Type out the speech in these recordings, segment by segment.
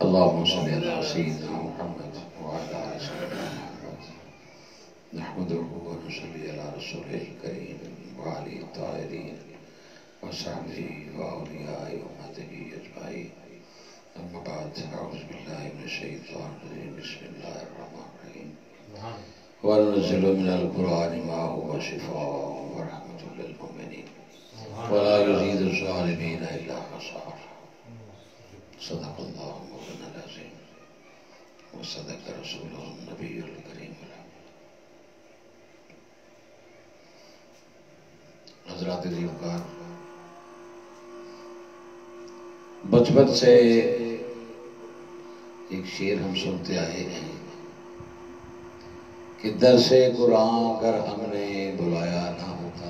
अल्लाहुम्मा सल्लि अला सय्यिदिना मुहम्मद व अला आलि सय्यिदिना मुहम्मद नहमदुहु व नसल्ली अला रसूलिल करीम व आलिहि ताहिरीन व सहबिही व औलियाए उम्मतिही अजमाईन। अम्मा बाद, अऊज़ु बिल्लाहि मिनश शैतानिर रजीम, बिस्मिल्लाहिर रहमानिर रहीम। व नुनज़्ज़िलु मिनल कुरआनि मा हुवा शिफ़ाअun व रहमतुल लिल मुमिनीन व ला यज़ीदु ज़ालिमीन इल्ला खसारा। सदक़ल्लाहु मौलाना अज़ीम व सदक़ रसूलुहुन नबियुल करीम। हज़रात ज़ीवकार, बचपन से एक शेर हम सुनते आए हैं कि दरसे कुरान अगर हमने बुलाया ना होता,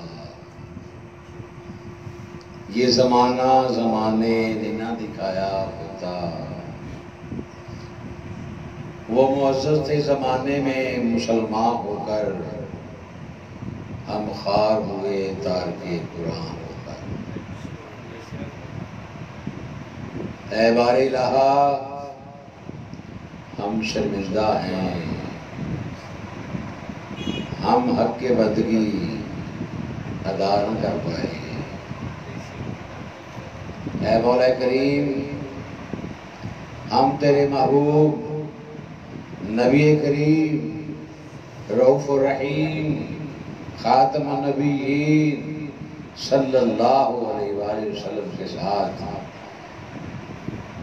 ये जमाना जमाने ने ना दिखाया होता। वो मुअज़्ज़ज़ थे जमाने में मुसलमान होकर, हम खार हुए तारके कुरान होकर। ऐ बारे इलाहा, हम शर्मिंदा हैं, हम हक के बंदगी अदा न कर पाए। ऐ मौला करीम, हम तेरे महबूब नबी करीम रऊफ़ रहीम खातमुन नबिय्यीन सल्लल्लाहु अलैहि वसल्लम के साथ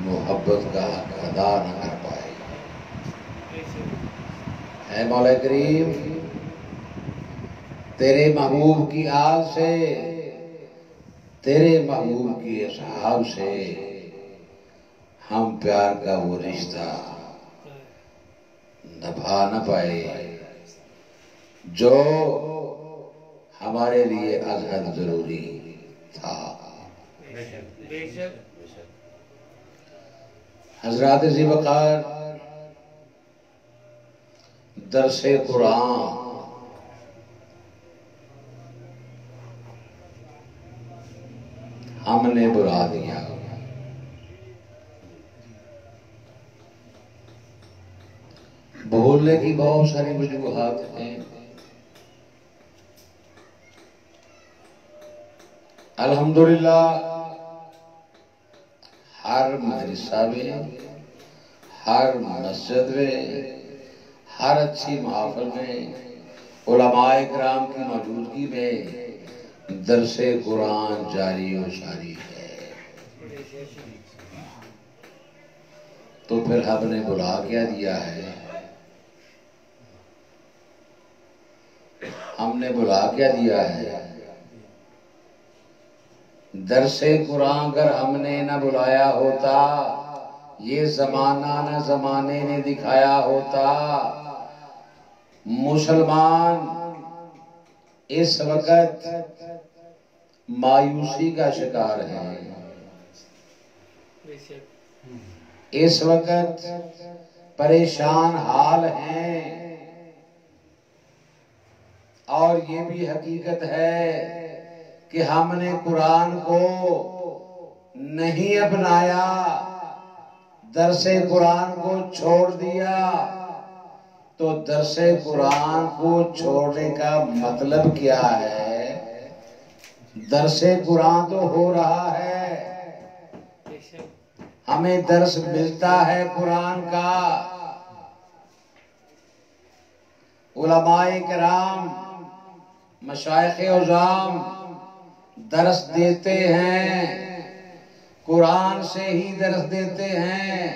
मोहब्बत का हक अदा न कर पाए। ऐ मौला करीम, तेरे महबूब की आल से, तेरे महबूब की असहाब से हम प्यार का वो रिश्ता निभा न पाए जो हमारे लिए अज़हद जरूरी था। हज़रात ज़ीवकार, दरसे कुरान हमने बुला दिया। बोलने की बहुत सारी वजूहात हैं। अल्हम्दुलिल्लाह, हर मदरसा में, हर मस्जिद में, हर अच्छी महफिल में उलमाए किराम की मौजूदगी में दरसे कुरान जारी व सारी है। तो फिर हमने बुला क्या दिया है? हमने बुला क्या दिया है? दरसे कुरान अगर हमने न बुलाया होता, ये जमाना न जमाने ने दिखाया होता। मुसलमान इस वक्त मायूसी का शिकार है, इस वक्त परेशान हाल हैं। और ये भी हकीकत है कि हमने कुरान को नहीं अपनाया, दरसे कुरान को छोड़ दिया। तो दरसे कुरान को छोड़ने का मतलब क्या है? दरसे कुरान तो हो रहा है, हमें दर्स मिलता है कुरान का। उलमाए किराम, मशाइख उज़ाम दर्स देते हैं, कुरान से ही दर्स देते हैं,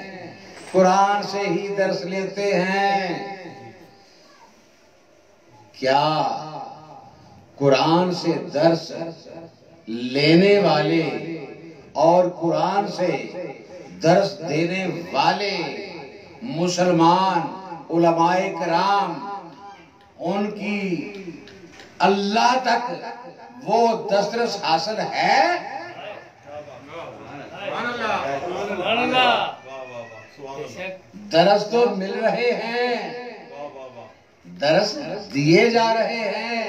कुरान से ही दर्स लेते हैं। क्या कुरान से दर्स लेने वाले और कुरान से दर्स देने वाले मुसलमान उलमाए किराम, उनकी अल्लाह तक वो दस्तरस हासिल है? दरस तो मिल रहे हैं, दरस दिए जा रहे हैं,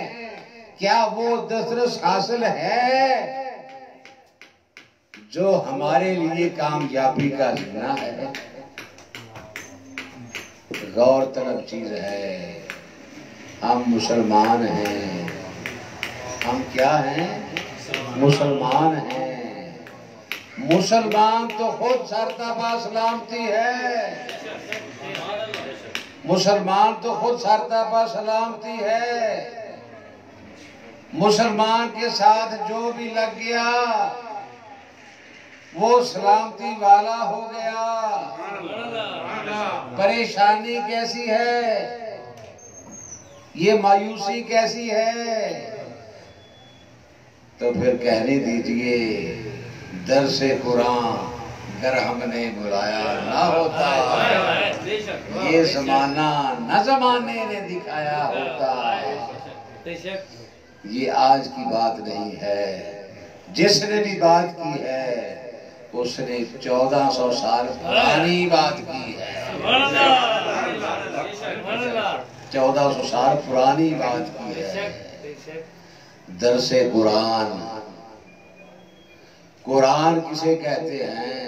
क्या वो दस्तरस हासिल है जो हमारे लिए कामयाबी का जीना है, गौर तलब चीज है। हम मुसलमान हैं। हम क्या हैं? मुसलमान हैं। मुसलमान तो खुद सरताबा सलामती है। मुसलमान तो खुद सरताबा सलामती है। मुसलमान के साथ जो भी लग गया वो सलामती वाला हो गया। परेशानी कैसी है, ये मायूसी कैसी है, तो फिर कहने दीजिए दरसे कुरान अगर हमने बुलाया ना होता, ये जमाना न जमाने ने दिखाया होता। ये आज की बात नहीं है। जिसने भी बात की है उसने 1400 साल पुरानी बात की है। 1400 साल पुरानी बात की है। दरसे कुरान, कुरान किसे कहते हैं?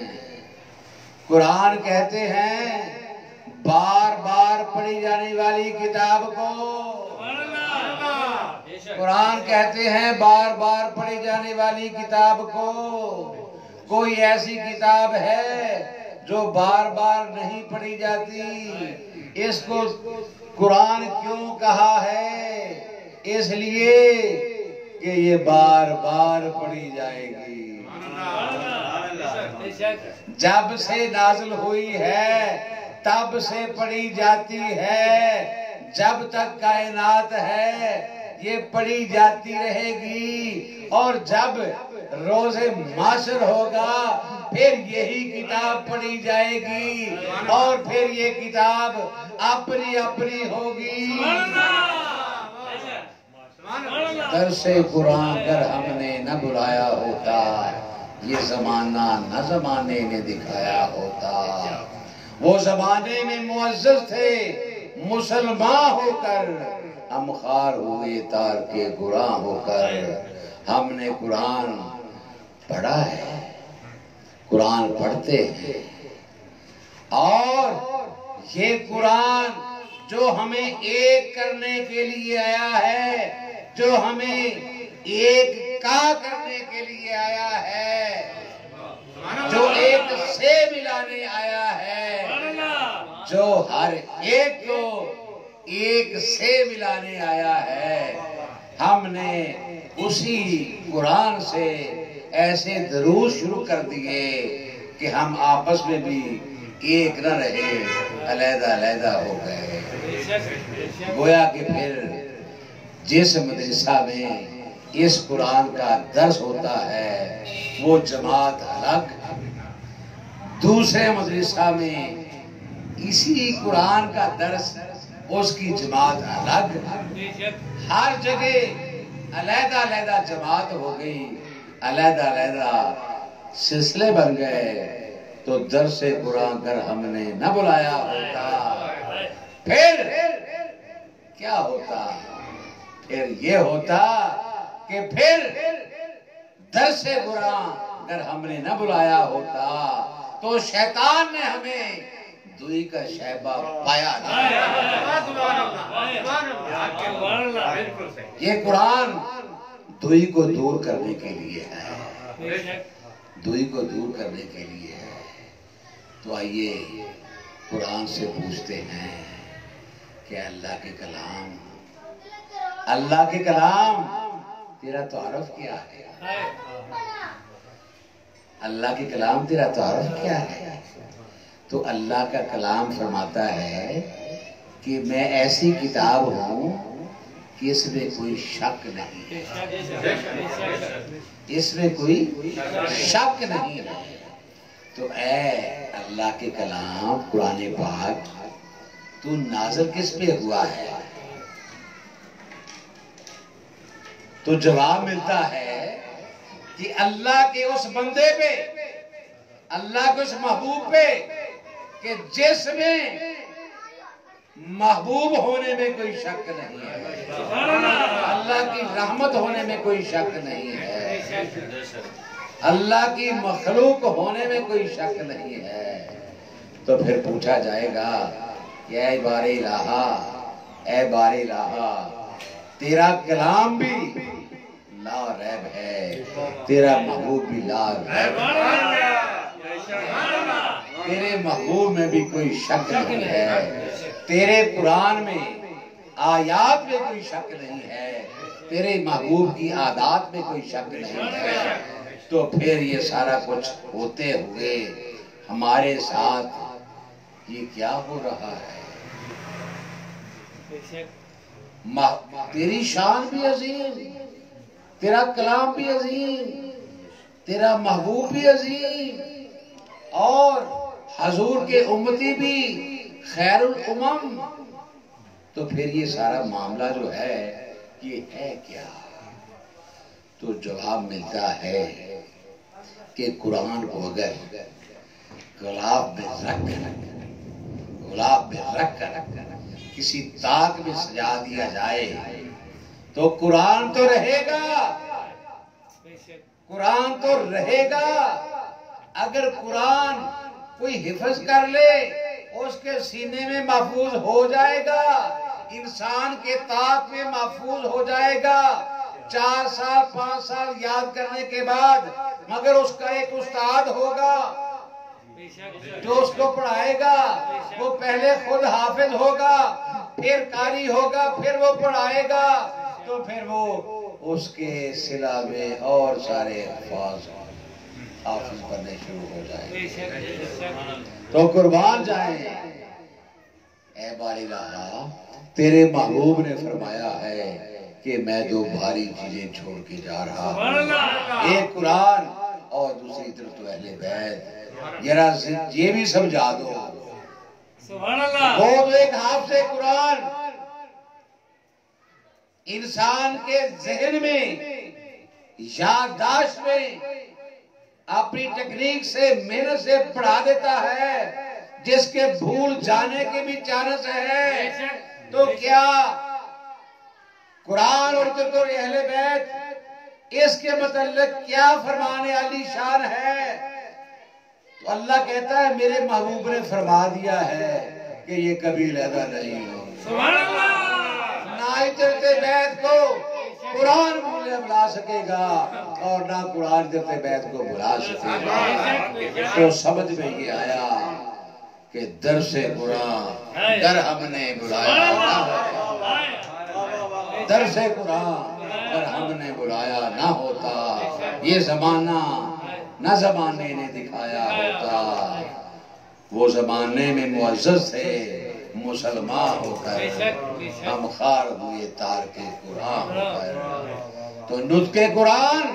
कुरान कहते हैं बार बार पढ़ी जाने वाली किताब को। कुरान कहते हैं बार बार पढ़ी जाने वाली किताब को। कोई ऐसी किताब है जो बार बार नहीं पढ़ी जाती। इसको कुरान क्यों कहा है? इसलिए कि ये बार बार पढ़ी जाएगी। जब से नाज़िल हुई है तब से पढ़ी जाती है। जब तक कायनात है ये पढ़ी जाती रहेगी। और जब रोज़े माशर होगा फिर यही किताब पढ़ी जाएगी और फिर ये किताब अपनी अपनी होगी। दरसे कुरान अगर हमने न बुलाया होता, ये जमाना न जमाने ने दिखाया होता। वो जमाने में मुअज़्ज़ज़ थे मुसलमान होकर, हम खार हुए तार के गुरां होकर। हमने कुरान पढ़ा है, कुरान पढ़ते हैं। और ये कुरान जो हमें एक करने के लिए आया है, जो हमें एक का करने के लिए आया है, जो एक से मिलाने आया है, जो हर एक को एक से मिलाने आया है। हमने उसी कुरान से ऐसे दरूद शुरू कर दिए कि हम आपस में भी एक न रहे, अलहदा अलहदा हो गए। गोया कि फिर जिस मदरसा में इस कुरान का दर्स होता है वो जमात अलग, दूसरे मदरसा में इसी कुरान का दर्स उसकी जमात अलग। हर जगह अलहदा अलहदा जमात हो गई, अलहदा अलहदा सिलसिले बन गए। तो दरसे कुरान अगर हमने न बुलाया होता फिर क्या होता? फिर ये होता कि फिर दरसे कुरान अगर हमने न बुलाया होता तो शैतान ने हमें दुई का शैबा पाया। ये कुरान दुई को दूर करने के लिए है, दुई को दूर करने के लिए है। तो आइए कुरान से पूछते हैं कि अल्लाह के कलाम, अल्लाह के कलाम तेरा तारुफ क्या है? अल्लाह के कलाम तेरा तारुफ क्या है? तो अल्लाह का कलाम फरमाता है कि मैं ऐसी किताब हूँ कि इसमें कोई शक नहीं, इसमें कोई शक नहीं है। तो ऐ अल्लाह के कलाम कुरान पाक तू नाज़िल किस पे हुआ है? तो जवाब मिलता है कि अल्लाह के उस बंदे पे, अल्लाह के उस महबूब पे कि जिसमें महबूब होने में कोई शक नहीं है, अल्लाह की रहमत होने में कोई शक नहीं है। अल्लाह की मखलूक होने में कोई शक नहीं है। तो फिर पूछा जाएगा कि ऐ बारे इलाहा, ऐ बारे इलाहा, तेरा कलाम भी ला रैब है, तेरा महबूब भी ला रैब है, तेरे महबूब में भी कोई शक नहीं है, तेरे कुरान में आयात में कोई शक नहीं है, तेरे महबूब की आदात में कोई शक नहीं है। तो फिर ये सारा कुछ होते हुए हमारे साथ ये क्या हो रहा है? तेरी शान भी अजीम, तेरा कलाम भी अजीम, तेरा महबूब भी अजीम, और हजूर के उम्मती भी खैरुल उमम। तो फिर ये सारा मामला जो है ये है क्या? तो जवाब मिलता है कि कुरान को अगर गुलाब में रख कर किसी ताक में सजा दिया जाए तो कुरान तो रहेगा, कुरान तो रहेगा। अगर कुरान कोई हिफ्ज कर ले उसके सीने में महफूज हो जाएगा, इंसान के ताक में महफूज हो जाएगा 4 साल 5 साल याद करने के बाद। मगर उसका एक उस्ताद होगा जो उसको पढ़ाएगा, वो पहले खुद हाफिज होगा, फिर कारी होगा, फिर वो पढ़ाएगा, तो फिर वो उसके सिला में और सारे अल्फाज हाफिज बनने शुरू हो जाएंगे। तो कुर्बान जाए ऐ बालिलाहा, तेरे महबूब ने फरमाया है कि मैं 2 भारी चीजें छोड़ के जा रहा हूँ, एक कुरान और दूसरी तरफ तो अहले बैत। जरा ये भी समझा दो, वो तो एक हाफ से कुरान इंसान के जहन में, याददाश्त में अपनी टेक्निक से, मेहनत से पढ़ा देता है, जिसके भूल जाने के भी चांस है। तो क्या कुरान और अहले बैत इसके मतलब क्या फरमाने वाली शान है? तो अल्लाह कहता है मेरे महबूब ने फरमा दिया है कि ये कभी लहदा नहीं हो। ना इतरते बैत को कुरान बुला सकेगा और ना कुरान इतरते बैत को बुला सकेगा। तो समझ में ये आया कि दर से कुरान दर हमने बुलाया, दर से कुरान दर हमने बुलाया ना होता, ये जमाना न जमाने ने दिखाया होता। वो जमाने में मुअज़्ज़ज़ थे मुसलमान होकर, हम खार हुए तार के कुरान होकर। तो नुत्के कुरान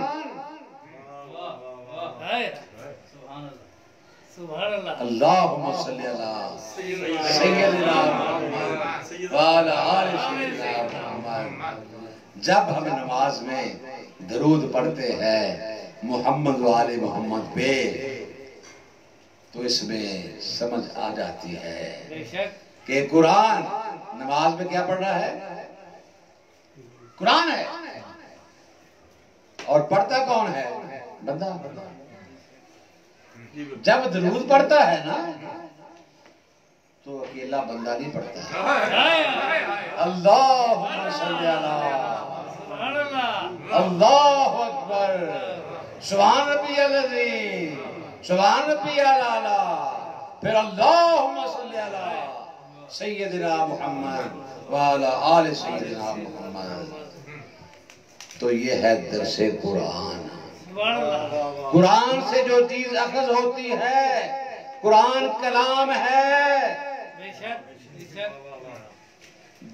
अल्लाहुम्मा सल्ली अला सय्यिदिना मुहम्मद व अला आलि सय्यिदिना मुहम्मद। जब हम नमाज में दरूद पढ़ते हैं मोहम्मद वाले मोहम्मद पे, तो इसमें समझ आ जाती है कि कुरान नमाज में क्या पढ़ रहा है? कुरान है, और पढ़ता कौन है? बंदा। जब दरूद पढ़ता है ना तो अकेला बंदा नहीं पढ़ता। अल्लाहुम्मा सल्ली अला, अल्लाहु अकबर, सुभान रब्बियल अज़ीम, सुभान रब्बियल आला, फिर अल्लाहुम्मा सल्ली अला सय्यिदिना मुहम्मद व अला आलि सय्यिदिना मुहम्मद। तो ये है दरसे कुरान। कुरान से जो चीज अखज़ होती है, कुरान कलाम है।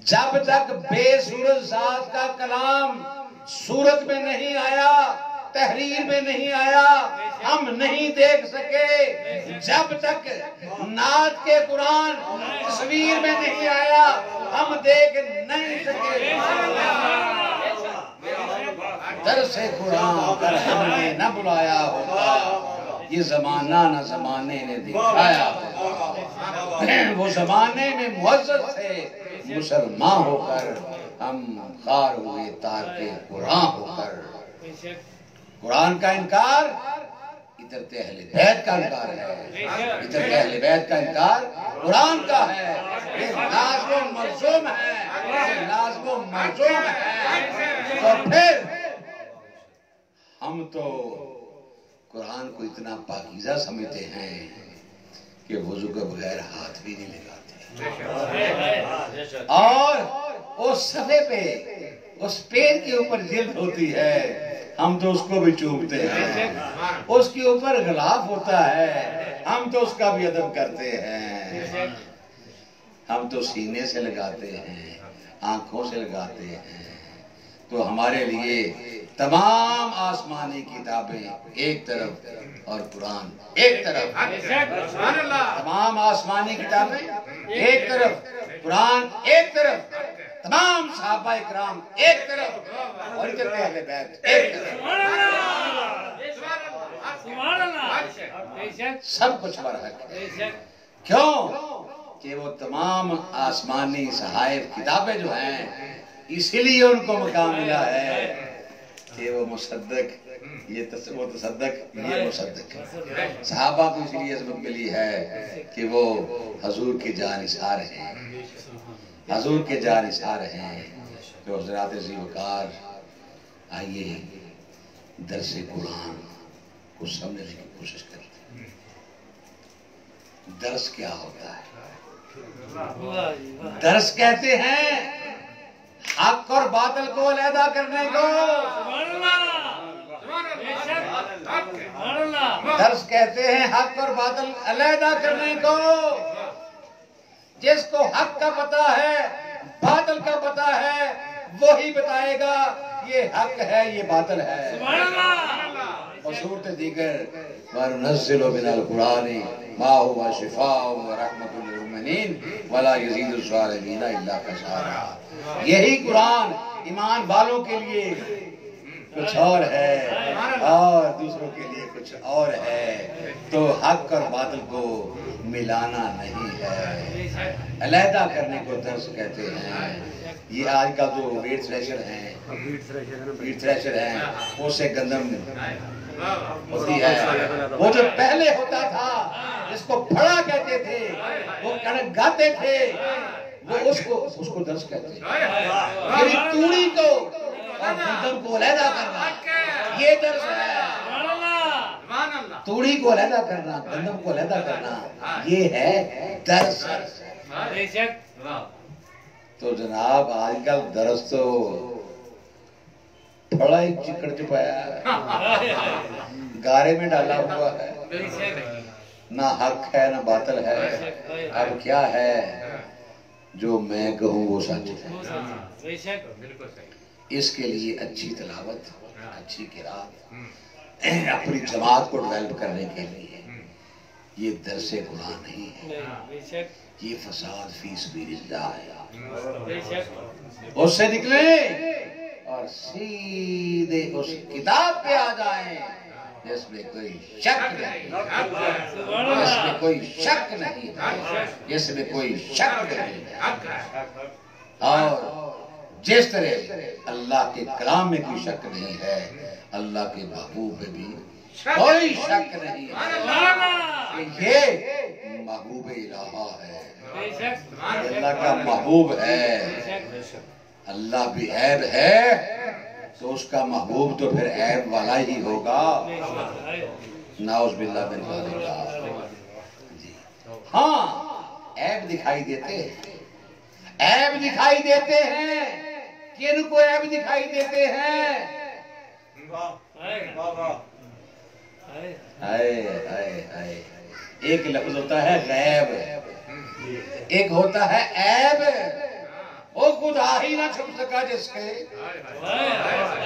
जब तक बेसूरत ज़ात का कलाम सूरत में नहीं आया, तहरीर में नहीं आया, हम नहीं देख सके। जब तक नात के कुरान तस्वीर में नहीं आया, हम देख नहीं सके। दरसे कुरान अगर हमने न बुलाया होता, ये जमाना न जमाने ने दिखाया होता। वो जमाने में मुअज़्ज़ज़ थे मुसलमान होकर, हम खार हुए तार के कुरान होकर। कुरान का इनकार इधर ते अहले बैत का इनकार है, इधर ते अहले बैत का इनकार कुरान का है। ये लाज़िम मलज़ूम है, ये लाज़िम मलज़ूम है। तो फिर हम तो कुरान को इतना पाकीज़ा समझते हैं कि वुज़ू के बगैर हाथ भी नहीं लगाते, और उस सफ़े पे उस पेड़ के ऊपर जिल्द होती है, हम तो उसको भी चूमते हैं। उसके ऊपर गिलाफ होता है, हम तो उसका भी अदब करते हैं। हम तो सीने से लगाते हैं, आंखों से लगाते हैं। तो हमारे लिए तमाम आसमानी किताबें एक तरफ और कुरान एक तरफ, तमाम आसमानी किताबें एक तरफ, कुरान एक तरफ, तमाम सहाबा इकराम एक तरफ और इधर अहले बैत एक तरफ। सब कुछ बरहक है। क्यों कि वो तमाम आसमानी सहाइफ किताबें जो हैं, इसीलिए उनको मकाम मिला है कि वो मुसद्दक, वो तसद्दक, ये मुसद्दक। सहाबा को इसलिए इज़्ज़त मिली है कि वो हजूर के जानिसार हैं, हजूर के जानिसार हैं। तो हज़रात ज़ीवकार आइए दर्से कुरान को समझने की कोशिश करते हैं। दर्स क्या होता है? दर्स कहते हैं हक और बातिल को अलहदा करने को। दर्स कहते हैं हक और बातिल अलहदा करने को। जिसको हक का पता है, बातिल का पता है, वही बताएगा ये हक है, ये बातिल है। और सूरत दीगर वनुनज़्ज़िलु मिनल कुरानी मा हुवा शिफ़ाउन व रहमतुल लिल मुमिनीन वला यज़ीदु ज़ालिमीन इल्ला ख़सारा। यही कुरान ईमान वालों के लिए कुछ और है और दूसरों के लिए कुछ और है। तो हक और बातिल को मिलाना नहीं है, अलहदा करने को दर्स कहते हैं। ये आज का जो वीट थ्रेशर है, उससे गंदम होती है। वो जो पहले होता था, जिसको फड़ा कहते थे, वो कणक गाते थे, वो उसको दर्स कहते हैं। मेरी तूड़ी को और गंदम को अलहदा करना, ये दर्स है। तूड़ी को अलहदा करना, गंदम को अलहदा करना, ये है दर्स। तो जनाब आजकल दर्स तो बड़ा ही चिकड़ चुपाया है, गारे में डाला हुआ है, ना हक है ना बातिल है। अब क्या है? जो मैं कहूँ वो सच है। इसके लिए अच्छी तिलावत, अच्छी किरात, अपनी जमात को डेवलप करने के लिए ये दर्से कुरान नहीं है, ये फसाद फी सबिलिल्लाह है। उससे निकले और सीधे उस किताब पे आ जाएं जिसमें कोई शक नहीं, जिसमें कोई शक नहीं, जिसमें कोई शक नहीं। और जिस तरह अल्लाह के कलाम में कोई शक नहीं है, अल्लाह के महबूब में भी कोई शक नहीं है कि ये महबूब इलाहा है, अल्लाह का महबूब है। अल्लाह भी ऐब है तो उसका महबूब तो फिर ऐब वाला ही होगा। नाउज़ बिल्लाह मिन ज़ालिक। हाँ, ऐब दिखाई देते हैं, ऐब दिखाई देते हैं। किनको ऐब दिखाई देते हैं? एक लफ्ज होता है गैब, एक होता है ऐब। वो खुदा ही ना छुप सका जिसके,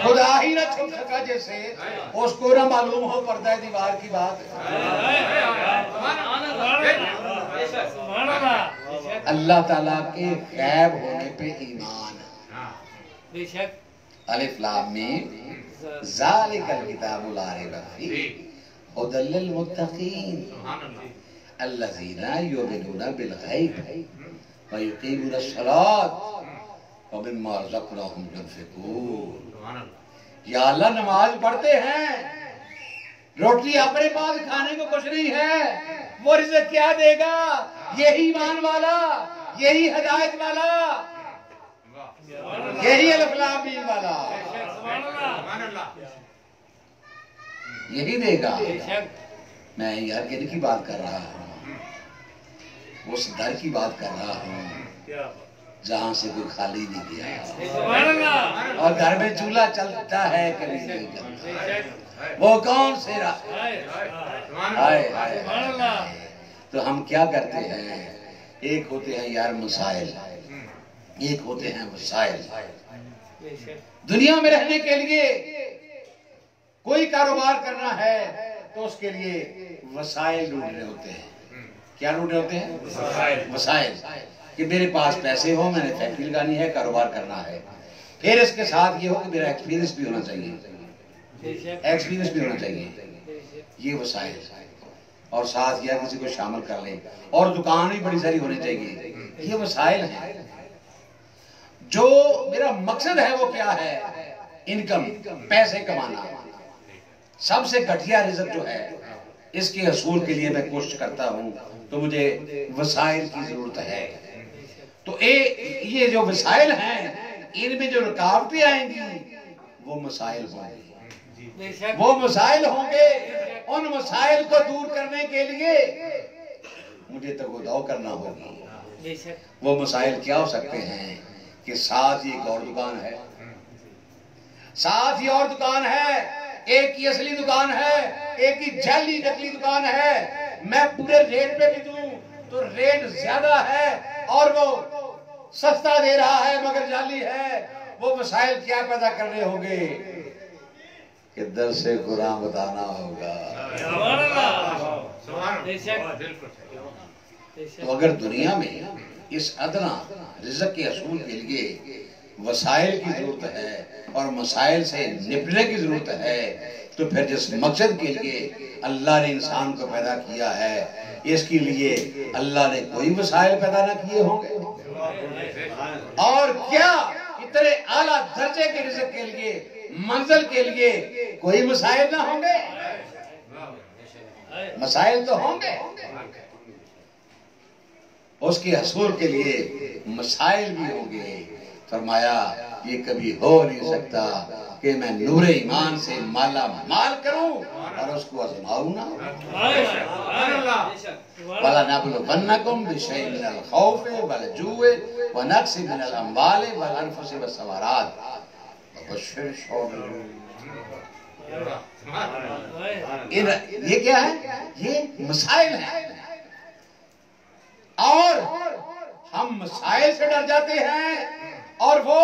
खुदा ही ना छुप सका जैसे, उसको ना मालूम हो पर्दा दीवार की बात। अल्लाह ताला के गैब होने पे ईमान। अलिफ लाम मीम ज़ालिकल किताबु ला रैब फीह हुदल लिल मुत्तकीन अल्लज़ीना युमिनूना बिल गैब व युकीमूना अस्सलात व मिम्मा रज़क़नाहुम युनफ़िक़ून। या अल्लाह नमाज पढ़ते हैं रोटी अपने पास खाने को कुछ नहीं है, वो रिज़्क़ क्या देगा? यही ईमान वाला, यही हिदायत वाला, यही अलिफ लाम मीम वाला, यही देगा। मैं यार किन की बात कर रहा हूँ? उस दर की बात कर रहा हूँ जहां से कोई खाली नहीं गया, और घर में चूल्हा चलता है कभी नहीं चलता। वो कौन से तो हम क्या करते हैं? एक होते हैं यार मसाइल, एक होते हैं वसाइल। दुनिया में रहने के लिए कोई कारोबार करना है तो उसके लिए वसाइल ढूंढने होते हैं। क्या ढूंढने होते हैं? वसाइल। कि मेरे पास पैसे हो, मैंने फैक्ट्री लगानी है, कारोबार करना है। फिर इसके साथ ये हो कि मेरा एक्सपीरियंस भी होना चाहिए, एक्सपीरियंस भी होना चाहिए, ये वसाइल। और साथ या किसी को शामिल कर लें, और दुकान भी बड़ी सारी होनी चाहिए, ये वसाइल है। जो मेरा मकसद है वो क्या है? इनकम, पैसे कमाना। सबसे घटिया रिज़्क़ जो है, इसके हसूल के लिए मैं कोशिश करता हूँ, तो मुझे वसाइल की जरूरत है। तो ये जो वसाइल हैं, इनमें जो रुकावटें आएंगी वो मसाइल होंगे, वो मसाइल होंगे। उन मसाइल को दूर करने के लिए मुझे तगोदाव करना होगी। वो मसाइल क्या हो सकते हैं? कि साथ ही एक और दुकान है, साथ ही और दुकान है, एक की असली दुकान है, एक की जाली नकली दुकान है। मैं पूरे रेट पे भी दूं तो रेट ज्यादा है, और वो सस्ता दे रहा है मगर जाली है। वो मसाइल क्या पैदा करने होंगे? कि दर से कुरान बताना होगा। तो अगर दुनिया में इस अदना रिज़्क़ के असूल के लिए वसाइल की जरूरत है और मसाइल से निपटने की जरूरत है, तो फिर जिस मकसद के लिए अल्लाह ने इंसान को पैदा किया है, इसके लिए अल्लाह ने कोई वसाइल पैदा ना किए होंगे? और क्या इतने आला दर्जे के रिज़्क़ के लिए, मंजिल के लिए कोई मसाइल ना होंगे? मसाइल तो होंगे। उसके हसूल के लिए मसाइल भी होंगे। फरमाया ये कभी हो नहीं सकता कि मैं नूरे ईमान से माला माल करूं और उसको आजमाऊं ना। वाला नबलुवन्नकुम बिशैइन मिनल खौफि वल जु'i व नक्सिन मिनल अम्वालि वल अनफुसि वस्समरात वबश्शिर साबिरीन। ये क्या है? ये मसाइल है। और हम मसाइल से डर जाते हैं, और वो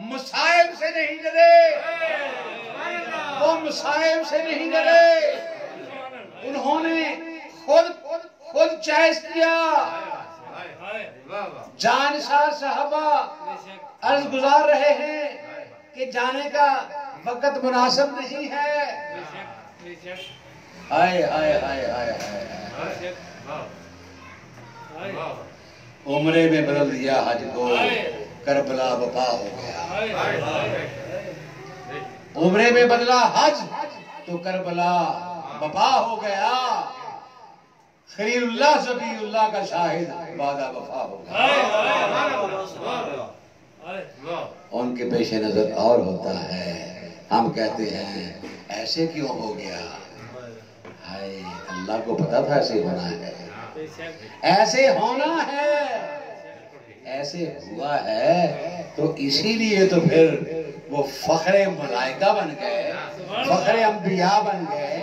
मसाइल से नहीं डरे, वो मसाइल से नहीं डरे। उन्होंने खुद चॉइस किया। जानसार साहबा अर्ज गुजार रहे हैं कि जाने का वक्त मुनासिब नहीं है। हाय हाय हाय हाय हाय। उम्रे में बदल दिया हज को, करबला वफा हो गया। उम्रे में बदला हज तो करबला वफा हो गया। खलीलुल्लाह ज़बीउल्लाह का शाहिद वादा वफा हो गया। उनके पेश नजर और होता है, हम कहते हैं ऐसे क्यों हो गया? हाय, अल्लाह को पता था ऐसे होना है, ऐसे होना है, ऐसे हुआ है। तो इसीलिए तो फिर वो फखरे मलाइका बन गए, फखरे अंबिया बन गए।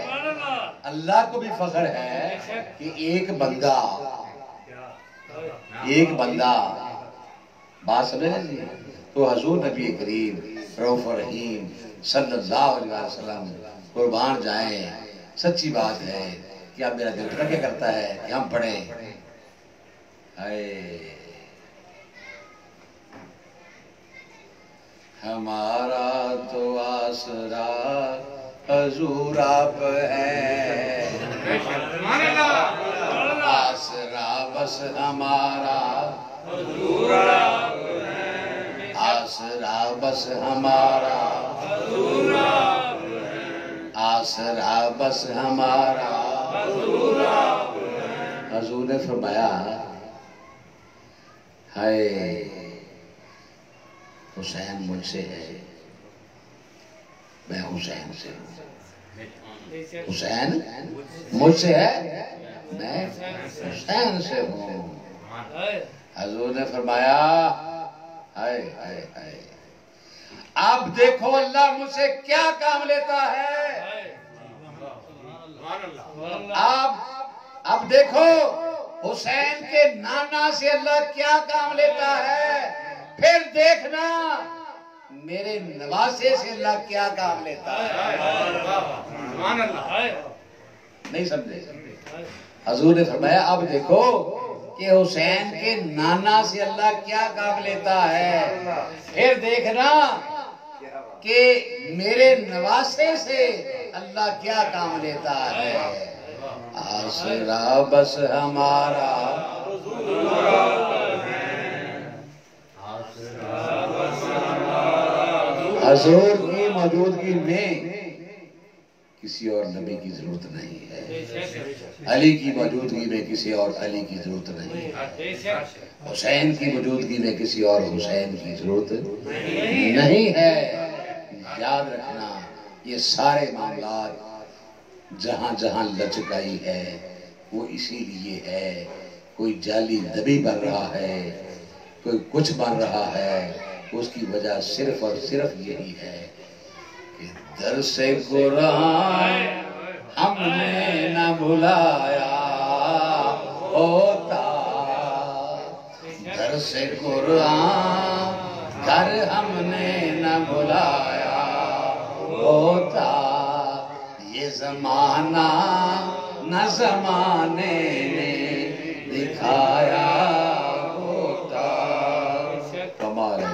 अल्लाह को भी फख्र है कि एक बंदा बात समझ जी। तो हजूर नबी करीम रऊफ रहीम सल्लल्लाहु अलैहि वसल्लम कुर्बान जाए। सच्ची बात है कि अब मेरा दिल क्या करता है कि हम पढ़े हमारा तो आसरा हजूर आप है, आसरा बस हमारा हजूर आप है, आसरा बस हमारा हजूर आप है, आसरा बस हमारा। हजूर ने फरमाया हाय हुसैन मुझसे है, मैं हुसैन से हूँ। हुसैन मुझसे है, मैं हुसैन से हूँ। हजूर ने फरमाया हाय हाय हाय, आप देखो अल्लाह मुझसे क्या काम लेता है। आप अब देखो हुसैन के नाना से अल्लाह क्या काम लेता है, फिर देखना मेरे नवासे से अल्लाह क्या काम लेता है। नहीं समझे? हजूर ने फरमाया अब देखो कि हुसैन के नाना से अल्लाह क्या काम लेता है, फिर देखना कि मेरे नवासे से अल्लाह क्या काम लेता है। आसरा बस हमारा, हजूर की मौजूदगी में किसी और नबी की जरूरत नहीं है, अली की मौजूदगी में किसी और अली की जरूरत नहीं है, हुसैन की मौजूदगी में किसी और हुसैन की जरूरत नहीं है। याद रखना ये सारे मामलात जहां जहां लचकाई है वो इसीलिए है, कोई जाली नबी बन रहा है, कोई कुछ बन रहा है, उसकी वजह सिर्फ और सिर्फ यही है कि दरसे कुरान हमने न भुलाया होता, दरसे कुरान कर हमने न भुलाया होता, ये जमाना न जमाने ने दिखाया होता। कमाल है।